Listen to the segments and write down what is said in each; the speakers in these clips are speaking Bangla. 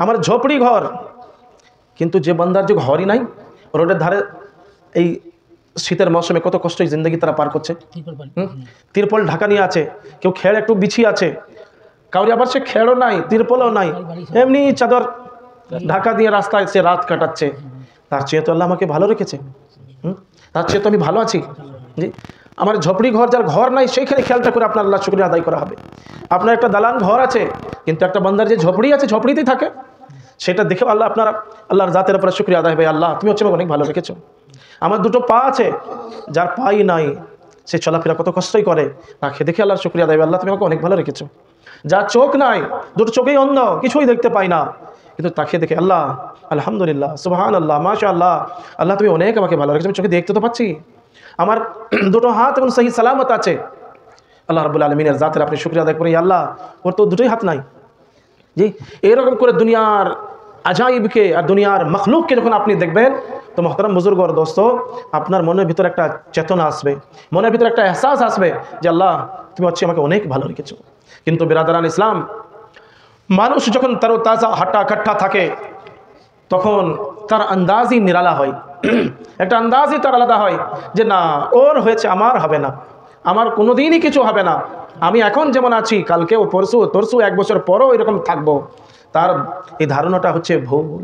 আমার ঝোপড়ি ঘর, কিন্তু যে বান্দার যে ঘরই নাই, রোডের ধারে এই শীতের মৌসুমে কত কষ্টই জিন্দগি তারা পার করছে। তিরপল ঢাকা নিয়ে আছে, কেউ খেড় একটু বিছিয়ে আছে, কাউরি আবার সে খেড়ও নাই, তিরপলও নাই, এমনি চাদর ঢাকা দিয়ে রাস্তায় সে রাত কাটাচ্ছে। তার চেয়ে তো আল্লাহ আমাকে ভালো রেখেছে, তার চেয়ে তো আমি ভালো আছি। জি, আমার ঝোপড়ি ঘর, যার ঘর নাই সেইখানে খেয়ালটা করে আপনার আল্লাহ শুকরিয়া আদায় করা হবে। আপনার একটা দালান ঘর আছে, কিন্তু একটা বান্দার যে ঝোপড়ি আছে, ঝোপড়িতেই থাকে, সেটা দেখে আল্লাহ আপনারা আল্লাহর জাতের উপরে শুকরিয়া আদায় হবে। আল্লাহ তুমি হচ্ছে আমাকে অনেক ভালো রেখেছো। আমার দুটো পা আছে, যার পাই নাই সে চলাফেরা কত কষ্টই করে, তাকে দেখে আল্লাহর শুকরিয়া আদায় হবে। আল্লাহ তুমি আমাকে অনেক ভালো রেখেছো। যার চোখ নাই, দুটো চোখেই অন্ধ, কিছুই দেখতে পাই না, কিন্তু তাকে দেখে আল্লাহ আলহামদুলিল্লাহ, সুবহানাল্লাহ, মাশাআল্লাহ, আল্লাহ তুমি অনেক আমাকে ভালো রেখেছো। আমি চোখে দেখতে তো পাচ্ছি। আমার দুটো হাত এবং সহি সালামত আছে। আল্লাহ রাব্বুল আলামিনের জাতের আপনি শুকরিয়া আদায় করি। আল্লাহ ওর তো দুটোই হাত নাই। জি, এরকম করে দুনিয়ার আজাইবকে আর দুনিয়ার মখলুককে যখন আপনি দেখবেন, তো মোহতারাম বুজুর্গ আর দোস্ত, আপনার মনের ভিতরে একটা চেতনা আসবে, মনের ভিতরে একটা এহসাস আসবে যে আল্লাহ তুমি হচ্ছে আমাকে অনেক ভালো রেখেছো। কিন্তু বিরাদারান ইসলাম, মানুষ যখন তার তাজা হাট্টা কাট্টা থাকে, তখন তার আন্দাজই নিরালা হয়, একটা আন্দাজই তার আলাদা হয় যে না, ওর হয়েছে, আমার হবে না, আমার কোনোদিনই কিছু হবে না, আমি এখন যেমন আছি কালকেও পরশু তরশু 1 বছর পরও এরকম থাকবো। তার এই ধারণাটা হচ্ছে ভুল।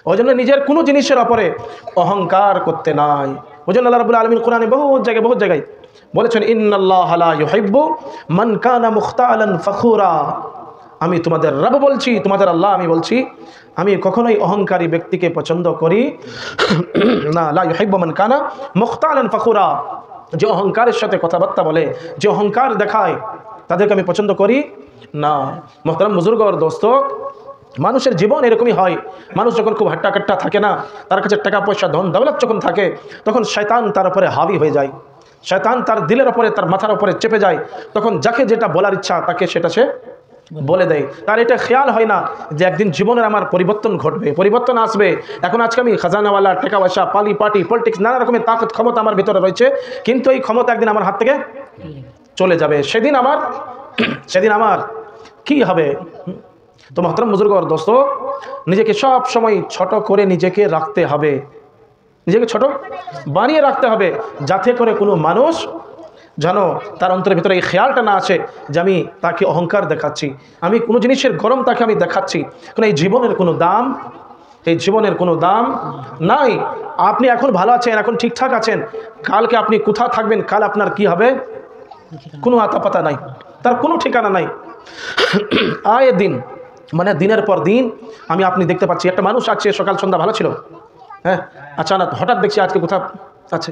ওই জন্য নিজের কোনো জিনিসের ওপরে অহংকার করতে নাই। ওই জন্য আল্লাহ রাব্বুল আলামিন কোরআনে বহুত জায়গায় বলেছেন, ইন্নাল্লাহা লা ইউহিব্বু মান কানা মুখতাআলান ফখুরা। আমি তোমাদের রব বলছি, তোমাদের আল্লাহ আমি বলছি, আমি কখনোই অহংকারী ব্যক্তিকে পছন্দ করি না। লা ইউহিব্বু মান কানা মুখতাআলান ফখুরা, যে অহংকারের সাথে কথাবার্তা বলে, যে অহংকার দেখায়, তাদেরকে আমি পছন্দ করি না। মোহতারাম বুজুর্গ আর দোস্ত, মানুষের জীবন এরকমই হয়। মানুষ যখন খুব হাট্টাকাট্টা থাকে না, তার কাছে টাকা পয়সা ধন দৌলত যখন থাকে, তখন শয়তান তার উপরে হাবি হয়ে যায়, শয়তান তার দিলের উপরে, তার মাথার উপরে চেপে যায়। তখন যাকে যেটা বলার ইচ্ছা তাকে সেটা সে বলে দেয়। তার এটা খেয়াল হয় না যে একদিন জীবনের আমার পরিবর্তন ঘটবে, পরিবর্তন আসবে। এখন আজকে আমি খাজানাওয়ালা, টাকা পয়সা, পালি পার্টি, পলিটিক্স, নানা রকমের তাকত ক্ষমতা আমার ভিতরে রয়েছে, কিন্তু এই ক্ষমতা একদিন আমার হাত থেকে চলে যাবে। সেদিন আমার কি হবে? তো মোহতারাম বুজুর্গ আর দোস্ত, নিজেকে সব সময় ছোট করে নিজেকে রাখতে হবে, নিজেকে ছোট বানিয়ে রাখতে হবে, যাতে করে কোনো মানুষ যেন তার অন্তরের ভিতরে এই খেয়ালটা না আসে যে আমি তাকে অহংকার দেখাচ্ছি, আমি কোনো জিনিসের গরম তাকে আমি দেখাচ্ছি। কারণ এই জীবনের কোনো দাম নাই। আপনি এখন ভালো আছেন, এখন ঠিকঠাক আছেন, কালকে আপনি কোথা থাকবেন, কাল আপনার কি হবে, কোনো আতাপাতা নাই, তার কোনো ঠিকানা নাই। আয়ে দিন, মানে দিনের পর দিন আপনি দেখতে পাচ্ছি, একটা মানুষ আছে সকাল সন্ধ্যা ভালো ছিল, হ্যাঁ, আচ্ছা না, হঠাৎ দেখছি আজকে কোথা আছে।